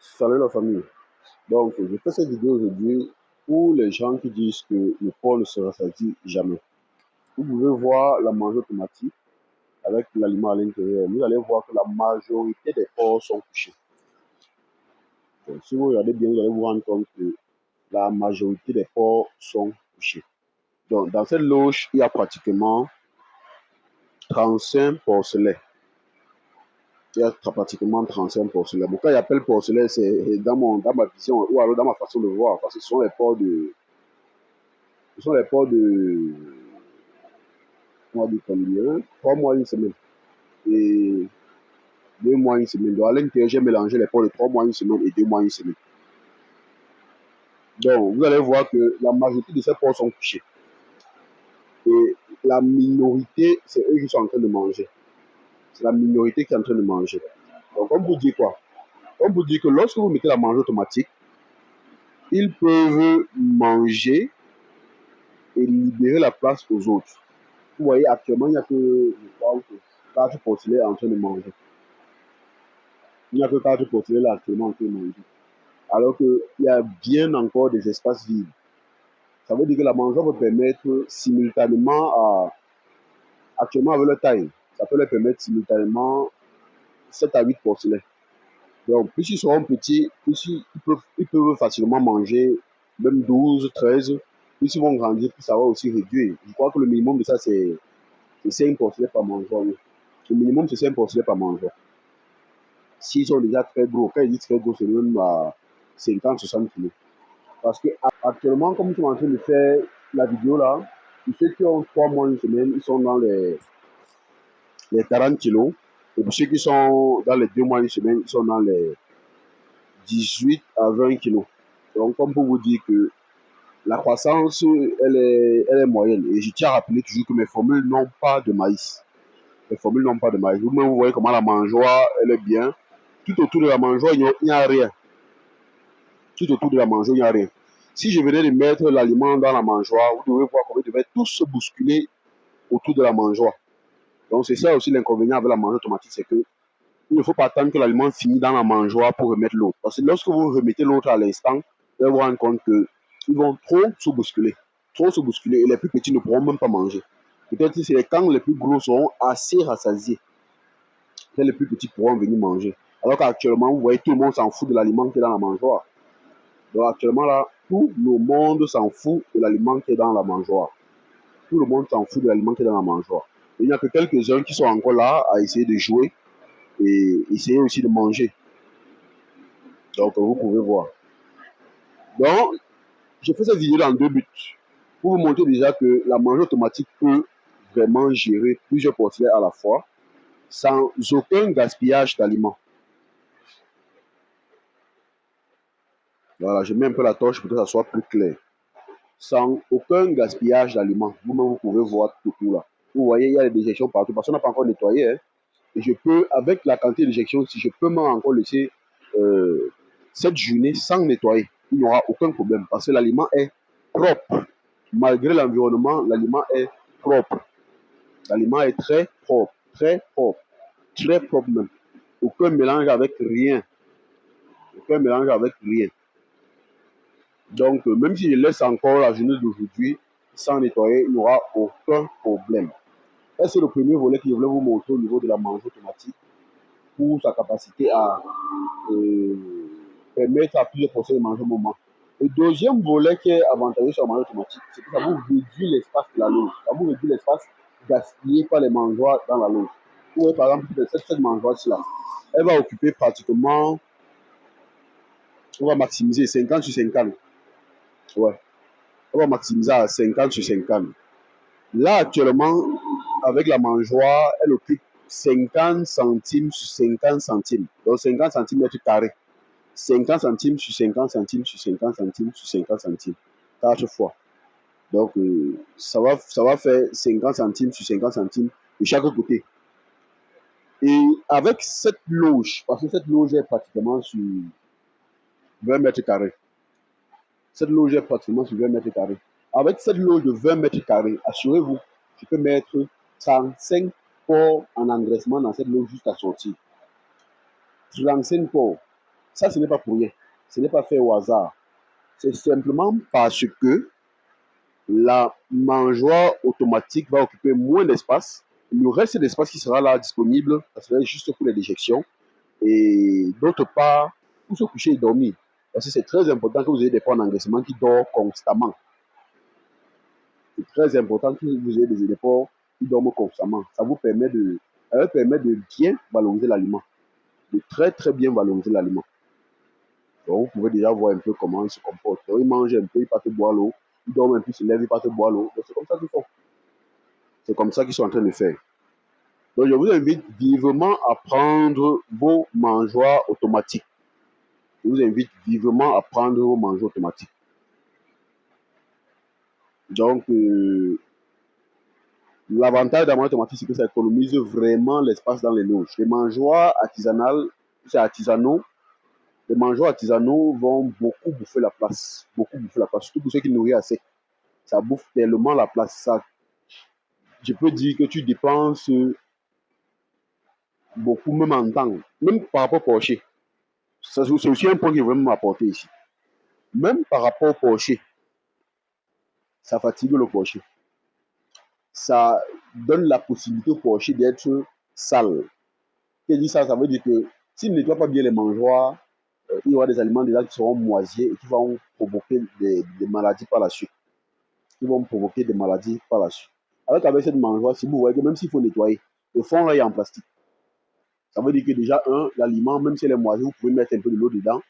Salut la famille. Donc, je fais cette vidéo aujourd'hui pour les gens qui disent que le porc ne se rassasie jamais. Vous pouvez voir la mangeoire automatique avec l'aliment à l'intérieur. Vous allez voir que la majorité des porcs sont couchés. Donc, si vous regardez bien, vous allez vous rendre compte que la majorité des porcs sont couchés. Donc, dans cette loge, il y a pratiquement 35 porcelets. Il y a pratiquement 35 porcelets. Bon, quand il appelle porcelet, c'est dans ma vision ou alors dans ma façon de voir, parce que ce sont les porcs on va dire combien? 3 mois, une semaine. Et 2 mois, une semaine. Donc, à l'intérieur, j'ai mélangé les porcs de 3 mois, une semaine et 2 mois, une semaine. Donc, vous allez voir que la majorité de ces porcs sont couchés. Et la minorité, c'est eux qui sont en train de manger. C'est la minorité qui est en train de manger. Donc, on vous dit quoi? On vous dit que lorsque vous mettez la mangeoire automatique, ils peuvent manger et libérer la place aux autres. Vous voyez, actuellement, il n'y a que, je crois, 4 porcelets en train de manger. Il n'y a que 4 porcelets là actuellement en train de manger. Alors qu'il y a bien encore des espaces vides. Ça veut dire que la mangeoire peut permettre simultanément actuellement avec le taille, ça peut leur permettre simultanément 7 à 8 porcelets. Donc, plus ils seront petits, plus ils peuvent facilement manger même 12, 13. Plus ils vont grandir, plus ça va aussi réduire. Je crois que le minimum de ça, c'est 5 porcelets par mangeoire. Oui. Le minimum, c'est 5 porcelets par mangeoire. S'ils sont déjà très gros, quand ils disent très gros, c'est même à 50, 60 kg. Parce que actuellement, comme nous sommes en train de faire la vidéo là, pour ceux qui ont 3 mois, une semaine, ils sont dans les 40 kilos. Et pour ceux qui sont dans les 2 mois, une semaine, ils sont dans les 18 à 20 kilos. Donc, comme pour vous dire que la croissance, elle est moyenne. Et je tiens à rappeler toujours que mes formules n'ont pas de maïs. Les formules n'ont pas de maïs. Vous-même, vous voyez comment la mangeoire, elle est bien. Tout autour de la mangeoire, il n'y a rien. Tout autour de la mangeoire, il n'y a rien. Si je venais de mettre l'aliment dans la mangeoire, vous devez voir comment ils devaient tous se bousculer autour de la mangeoire. Donc, c'est ça aussi l'inconvénient avec la mangeoire automatique, c'est que il ne faut pas attendre que l'aliment finisse dans la mangeoire pour remettre l'autre. Parce que lorsque vous remettez l'autre à l'instant, vous allez vous rendre compte qu'ils vont trop se bousculer. Trop se bousculer et les plus petits ne pourront même pas manger. Peut-être que c'est quand les plus gros seront assez rassasiés que les plus petits pourront venir manger. Alors qu'actuellement, vous voyez, tout le monde s'en fout de l'aliment qui est dans la mangeoire. Donc actuellement, là, tout le monde s'en fout de l'aliment qui est dans la mangeoire. Tout le monde s'en fout de l'aliment qui est dans la mangeoire. Il n'y a que quelques-uns qui sont encore là à essayer de jouer et essayer aussi de manger. Donc, vous pouvez voir. Donc, je fais cette vidéo dans 2 buts. Pour vous montrer déjà que la mangeoire automatique peut vraiment gérer plusieurs porcelets à la fois sans aucun gaspillage d'aliments. Voilà, je mets un peu la torche pour que ça soit plus clair. Sans aucun gaspillage d'aliments. Vous-même, vous pouvez voir tout là. Vous voyez, il y a des déjections partout parce qu'on n'a pas encore nettoyé. Hein. Et je peux, avec la quantité d'éjection, si je peux même encore laisser cette journée sans nettoyer, il n'y aura aucun problème parce que l'aliment est propre. Malgré l'environnement, l'aliment est propre. L'aliment est très propre, très propre même. Aucun mélange avec rien. Aucun mélange avec rien. Donc, même si je laisse encore la journée d'aujourd'hui sans nettoyer, il n'y aura aucun problème. C'est le premier volet que je voulais vous montrer au niveau de la mangeoire automatique pour sa capacité à permettre à plusieurs personnes de manger au moment. Le deuxième volet qui est avantageux sur la mangeoire automatique, c'est que ça vous réduit l'espace de la loge. Ça vous réduit l'espace gaspillé par les mangeoires dans la loge. Vous voyez par exemple cette mangeoire-là, elle va occuper pratiquement, on va maximiser 50 sur 50. Ouais. On va maximiser à 50 sur 50. Là, actuellement, avec la mangeoire, elle occupe 50 centimes sur 50 centimes. Donc 50 centimes mètres carrés. 50 centimes sur 50 centimes sur 50 centimes sur 50 centimes. 4 fois. Donc, ça va faire 50 centimes sur 50 centimes de chaque côté. Et avec cette loge, parce que cette loge est pratiquement sur 20 mètres carrés. Cette loge est pratiquement sur 20 mètres carrés. Avec cette loge de 20 mètres carrés, assurez-vous, je peux mettre 35 porcs en engraissement dans cette loge juste à sortir. 35 porcs. Ça, ce n'est pas pour rien. Ce n'est pas fait au hasard. C'est simplement parce que la mangeoire automatique va occuper moins d'espace. Le reste d'espace qui sera là disponible, ça sera juste pour les déjections. Et d'autre part, pour se coucher et dormir. Parce que c'est très important que vous ayez des points d'engraissement qui dorment constamment. C'est très important que vous ayez des éléphants qui dorment constamment. Ça vous permet de bien valoriser l'aliment, de très très bien valoriser l'aliment. Donc vous pouvez déjà voir un peu comment ils se comportent. Donc, ils mangent un peu, ils partent boire l'eau, ils dorment un peu, ils se lèvent, ils partent boire l'eau. C'est comme ça qu'ils font. C'est comme ça qu'ils sont en train de faire. Donc je vous invite vivement à prendre vos mangeoires automatiques. Je vous invite vivement à prendre vos mangeoires automatiques. Donc, l'avantage d'un mangeoire automatique, c'est que ça économise vraiment l'espace dans les loges. Les mangeoires artisanales, c'est artisanaux. Les mangeoires artisanaux vont beaucoup bouffer la place. Beaucoup bouffer la place. Surtout pour ceux qui nourrissent assez. Ça bouffe tellement la place. Ça, je peux dire que tu dépenses beaucoup, même en temps. Même par rapport au porcher. C'est aussi un point qui est vraiment apporté ici. Même par rapport au porcher, ça fatigue le porcher. Ça donne la possibilité au porcher d'être sale. Qui dit ça, ça veut dire que s'il ne nettoie pas bien les mangeoires, il y aura des aliments déjà qui seront moisis et qui vont provoquer des maladies par la suite. Qui vont provoquer des maladies par la suite. Alors qu'avec cette mangeoire, si vous voyez que même s'il faut nettoyer, le fond là est en plastique. Ça veut dire que déjà, l'aliment, même si elle est moisi, vous pouvez mettre un peu de l'eau dedans.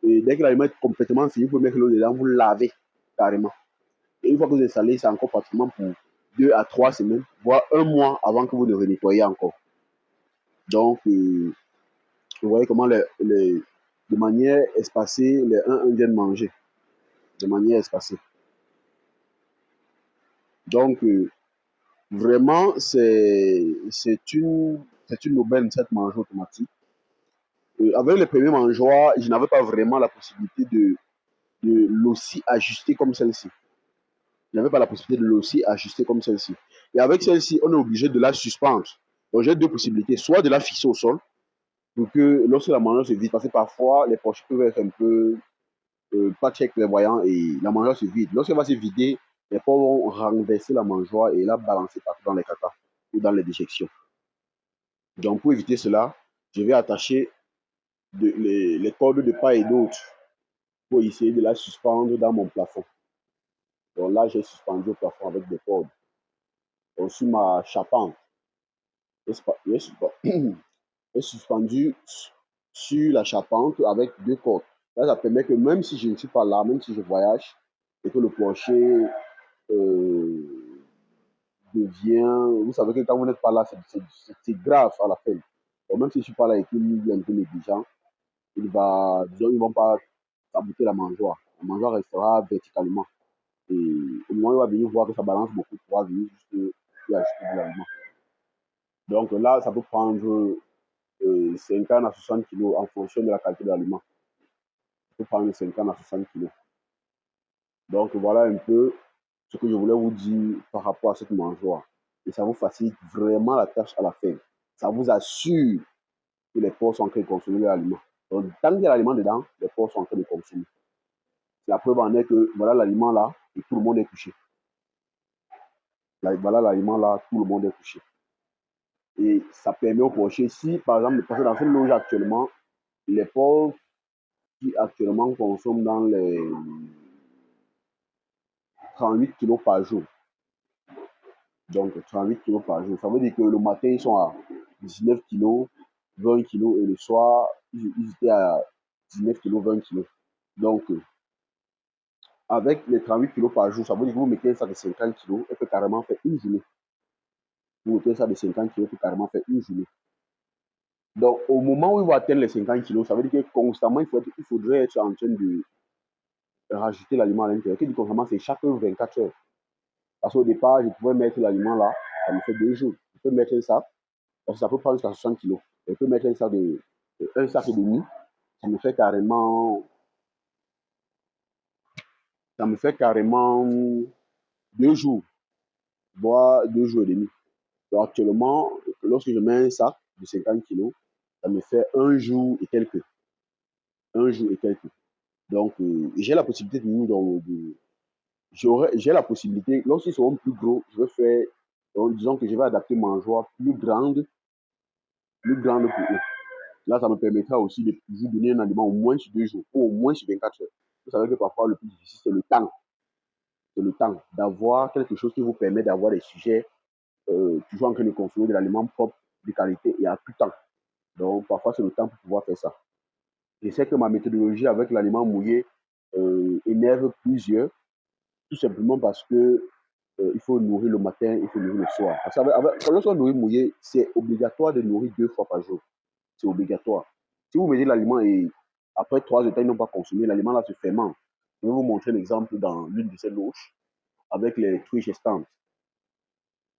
Et dès que l'aliment est complètement fini, vous pouvez mettre l'eau dedans, vous lavez carrément. Et une fois que vous installez, c'est encore pratiquement pour 2 à 3 semaines, voire un mois avant que vous ne renettoyez encore. Donc, vous voyez comment de manière espacée, les 1 viennent manger. De manière espacée. Donc, vraiment, c'est une aubaine, cette mangeoire automatique. Avec les premiers mangeoires, je n'avais pas vraiment la possibilité de l'aussi ajuster comme celle-ci. Je n'avais pas la possibilité de l'aussi ajuster comme celle-ci. Et avec celle-ci, on est obligé de la suspendre. Donc, j'ai deux possibilités. Soit de la fixer au sol, pour que lorsque la mangeoire se vide, parce que parfois, les poches peuvent être un peu pas très clairvoyants et la mangeoire se vide. Lorsqu'elle va se vider, les porcs vont renverser la mangeoire et la balancer partout dans les catas ou dans les déjections. Donc, pour éviter cela, je vais attacher les cordes de part et d'autre pour essayer de la suspendre dans mon plafond. Donc là, j'ai suspendu au plafond avec des cordes. Donc, sur ma charpente, j'ai suspendu sur la charpente avec 2 cordes. Là, ça permet que même si je ne suis pas là, même si je voyage, et que le plancher devient... Vous savez que quand vous n'êtes pas là, c'est grave à la fin. Donc, même si je ne suis pas là et qu'il est un peu négligent, disons, ils ne vont pas saboter la mangeoire. La mangeoire restera verticalement. Et au moment où il va venir voir que ça balance beaucoup, il pourra venir juste y ajouter de l'aliment. Donc là, ça peut prendre 50 à 60 kilos en fonction de la qualité de l'aliment. Ça peut prendre 50 à 60 kilos. Donc voilà un peu ce que je voulais vous dire par rapport à cette mangeoire. Et ça vous facilite vraiment la tâche à la fin. Ça vous assure que les porcs sont en train de consommer l'aliment. Donc tant qu'il y a l'aliment dedans, les porcs sont en train de consommer. La preuve en est que voilà l'aliment là et tout le monde est couché. Voilà l'aliment là, tout le monde est couché. Et ça permet au porcher, si par exemple, parce que dans cette loge actuellement, les porcs qui actuellement consomment dans les 38 kilos par jour. Donc 38 kilos par jour. Ça veut dire que le matin, ils sont à 19 kilos, 20 kilos, et le soir, ils étaient à 19 kilos, 20 kilos. Donc, avec les 38 kilos par jour, ça veut dire que vous mettez un sac de 50 kilos, elle peut carrément faire une journée. Vous mettez un sac de 50 kilos, elle peut carrément faire une journée. Donc, au moment où il va atteindre les 50 kilos, ça veut dire que constamment, il faudrait être en train de rajouter l'aliment à l'intérieur. Qui dit constamment, c'est chaque 24 heures. Parce qu'au départ, je pouvais mettre l'aliment là, ça me fait 2 jours. Je peux mettre un sac, parce que ça peut prendre jusqu'à 60 kilos. Je peux mettre un sac et demi, ça me fait carrément, 2 jours, voire 2 jours et demi. Donc actuellement, lorsque je mets un sac de 50 kilos, ça me fait 1 jour et quelques. un jour et quelques. Donc, j'ai la possibilité j'ai la possibilité, lorsqu'ils seront plus gros, je vais faire, donc, disons que je vais adapter ma joie plus grande pour eux. Là, ça me permettra aussi de vous donner un aliment au moins sur 2 jours, ou au moins sur 24 heures. Vous savez que parfois, le plus difficile, c'est le temps. C'est le temps d'avoir quelque chose qui vous permet d'avoir des sujets toujours en train de consommer de l'aliment propre, de qualité, et à tout temps. Donc, parfois, c'est le temps pour pouvoir faire ça. Je sais que ma méthodologie avec l'aliment mouillé énerve plusieurs, tout simplement parce que il faut nourrir le matin, il faut nourrir le soir. Parce que lorsqu'on nourrit mouillé, c'est obligatoire de nourrir 2 fois par jour. C'est obligatoire. Si vous mettez l'aliment et après 3 heures, ils n'ont pas consommé, l'aliment là se fermente. Je vais vous montrer un exemple dans l'une de ces loges avec les truies gestantes.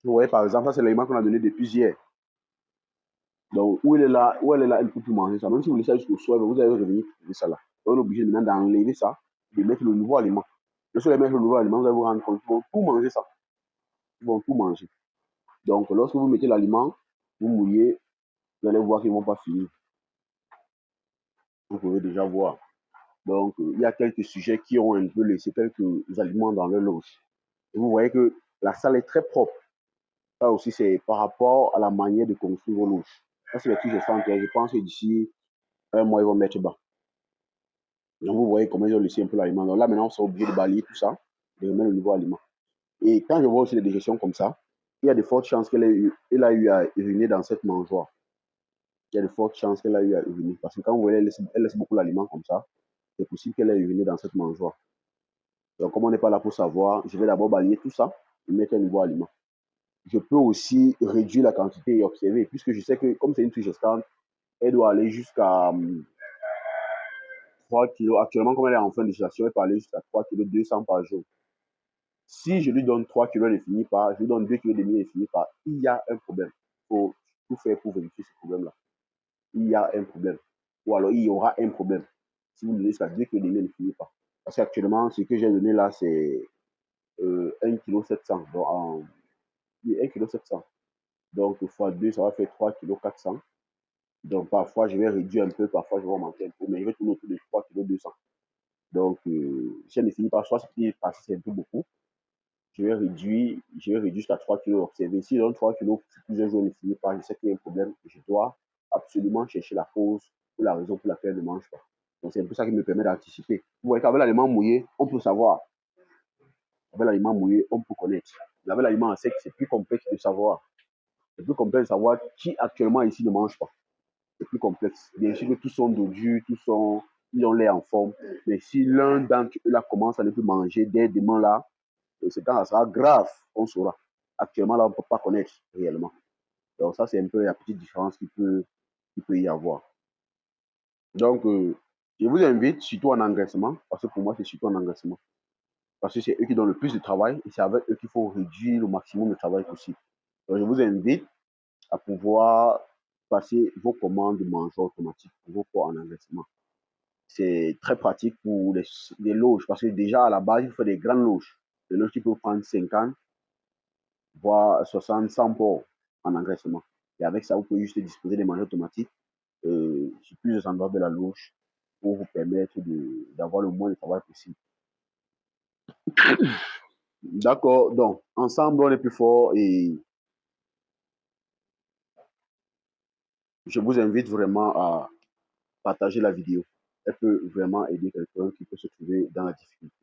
Vous voyez, par exemple, ça, c'est l'aliment qu'on a donné depuis hier. Donc, où elle est là, elle ne peut plus manger ça. Même si vous laissez ça jusqu'au soir, vous allez revenir trouver ça là. Donc, on est obligé maintenant d'enlever ça, de mettre le nouveau aliment. Lorsque vous mettez le nouveau aliment, vous allez vous rendre compte qu'ils vont tout manger ça. Ils vont tout manger. Donc, lorsque vous mettez l'aliment, vous mouillez, vous allez voir qu'ils ne vont pas finir. Vous pouvez déjà voir. Donc, il y a quelques sujets qui ont un peu laissé quelques aliments dans leur loge. Et vous voyez que la salle est très propre. Ça aussi, c'est par rapport à la manière de construire vos loges. Ça, c'est les trucs gestantes. Je pense que d'ici un mois, ils vont mettre bas. Donc, vous voyez comment ils ont laissé un peu l'aliment. Donc là, maintenant, on sera obligé de balayer tout ça, de remettre le nouveau aliment. Et quand je vois aussi les dégestions comme ça, il y a de fortes chances qu'elle a eu à uriner dans cette mangeoire. Il y a de fortes chances qu'elle a eu à uriner. Parce que quand vous voyez, elle laisse beaucoup l'aliment comme ça, c'est possible qu'elle ait uriné dans cette mangeoire. Donc, comme on n'est pas là pour savoir, je vais d'abord balayer tout ça et mettre un nouveau aliment. Je peux aussi réduire la quantité et observer, puisque je sais que comme c'est une truie gestante, elle doit aller jusqu'à 3 kilos. Actuellement, comme elle est en fin de gestation, elle peut aller jusqu'à 3 kilos 200 par jour. Si je lui donne 3 kilos, elle ne finit pas, je lui donne 2 kilos demi, elle ne finit pas, il y a un problème. Il faut tout faire pour vérifier ce problème-là. Il y a un problème. Ou alors, il y aura un problème. Si vous donnez jusqu'à 2 kilos demi, elle ne finit pas. Parce qu'actuellement, ce que j'ai donné là, c'est 1,7 kg. Donc, 1,7 kg. Donc, fois 2, ça va faire 3,4 kg. Donc, parfois, je vais réduire un peu, parfois, je vais augmenter un peu, mais je vais tourner autour de 3,2 kg. Donc, si elle ne finit pas, soit c'est un peu beaucoup, je vais réduire jusqu'à 3 kg observé. Si je donne 3 kg plusieurs jours, elle ne finit pas, je sais qu'il y a un problème, je dois absolument chercher la cause ou la raison pour laquelle elle ne mange pas. Donc, c'est un peu ça qui me permet d'anticiper. Vous voyez qu'avec l'aliment mouillé, on peut savoir. Avec l'aliment mouillé, on peut connaître. Mais avec l'aliment sec, c'est plus complexe de savoir. C'est plus complexe de savoir qui actuellement ici ne mange pas. C'est plus complexe. Bien sûr que tous sont dodus, ils ont l'air en forme. Mais si l'un d'entre eux là commence à ne plus manger dès demain là, c'est quand ça sera grave, on saura. Actuellement là, on ne peut pas connaître réellement. Donc ça, c'est un peu la petite différence qu'il peut y avoir. Donc, je vous invite surtout en engraissement, parce que pour moi, c'est surtout en engraissement. Parce que c'est eux qui donnent le plus de travail et c'est avec eux qu'il faut réduire au maximum de travail possible. Donc, je vous invite à pouvoir passer vos commandes de mangeoires automatiques pour vos poids en engraissement. C'est très pratique pour les loges parce que déjà à la base, il faut des grandes loges. Des loges qui peuvent prendre 50, voire 60, 100 ports en engraissement. Et avec ça, vous pouvez juste disposer des mangeoires automatiques sur plusieurs endroits de la loge pour vous permettre d'avoir le moins de travail possible. D'accord, donc ensemble, on est plus fort et je vous invite vraiment à partager la vidéo. Elle peut vraiment aider quelqu'un qui peut se trouver dans la difficulté.